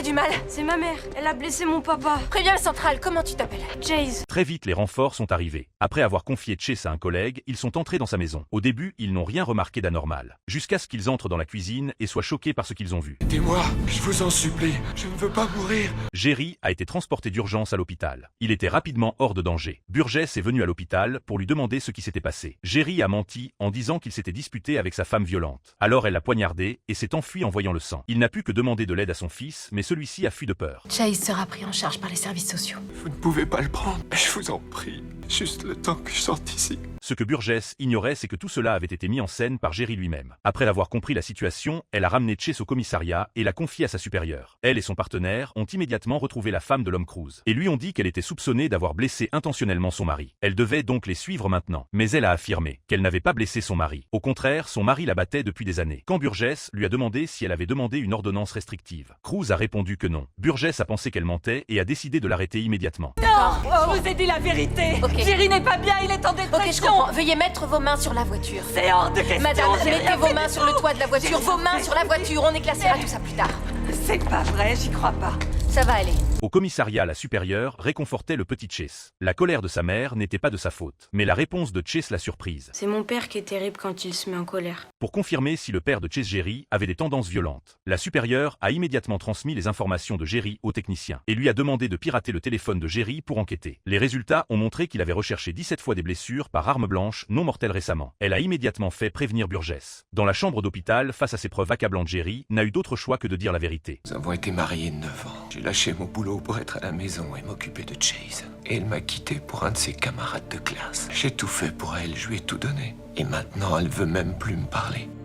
du mal? C'est ma mère, elle a blessé mon papa. Préviens le central, comment tu t'appelles? Chase. Très vite, les renforts sont arrivés. Après avoir confié Chase à un collègue, ils sont entrés dans sa maison. Au début, ils n'ont rien remarqué d'anormal. Jusqu'à ce qu'ils entrent dans la cuisine et soient choqués par ce qu'ils ont vu. Aidez-moi, je vous en supplie, je ne veux pas mourir. Jerry a été transporté d'urgence à l'hôpital. Il était rapidement hors de danger. Burgess est venu à l'hôpital pour lui demander ce qui s'était passé. Jerry a menti en disant qu'il s'était disputé avec sa femme violente. Alors elle l'a poignardé et s'est enfui en voyant le sang. Il n'a pu que demander de l'aide à son fils, mais celui-ci a fui de peur. Chase sera pris en charge par les services sociaux. Vous ne pouvez pas le prendre, je vous en prie. Juste le temps que je sorte ici. Ce que Burgess ignorait, c'est que tout cela avait été mis en scène par Jerry lui-même. Après l'avoir compris la situation, elle a ramené Chase au commissariat et l'a confié à sa supérieure. Elle et son partenaire ont immédiatement retrouvé la femme de l'homme Cruz et lui ont dit qu'elle était soupçonnée d'avoir blessé intentionnellement son mari. Elle devait donc les suivre maintenant. Mais elle a affirmé qu'elle n'avait pas blessé son mari. Au contraire, son mari la battait depuis des années. Quand Burgess lui a demandé si elle avait demandé une ordonnance restrictive, Cruz a répondu que non. Burgess a pensé qu'elle mentait et a décidé de l'arrêter immédiatement. D'accord. Je vous ai dit la vérité. Ok. Jerry n'est pas bien, il est en dépression. Ok, je comprends. Veuillez mettre vos mains sur la voiture. C'est hors de question. Madame, j'ai mettez rien vos fait mains du sur le tout. toit de la voiture. Vos mains sur la voiture. On éclaircira tout ça plus tard. C'est pas vrai, j'y crois pas. Ça va aller. Au commissariat, la supérieure réconfortait le petit Chase. La colère de sa mère n'était pas de sa faute, mais la réponse de Chase l'a surprise. C'est mon père qui est terrible quand il se met en colère. Pour confirmer si le père de Chase Jerry avait des tendances violentes, la supérieure a immédiatement transmis les informations de Jerry au technicien et lui a demandé de pirater le téléphone de Jerry pour enquêter. Les résultats ont montré qu'il avait recherché 17 fois des blessures par arme blanche non mortelle récemment. Elle a immédiatement fait prévenir Burgess. Dans la chambre d'hôpital, face à ces preuves accablantes, Jerry n'a eu d'autre choix que de dire la vérité. Nous avons été mariés 9 ans. J'ai lâché mon boulot pour être à la maison et m'occuper de Chase. Et elle m'a quitté pour un de ses camarades de classe. J'ai tout fait pour elle, je lui ai tout donné. Et maintenant, elle veut même plus me parler.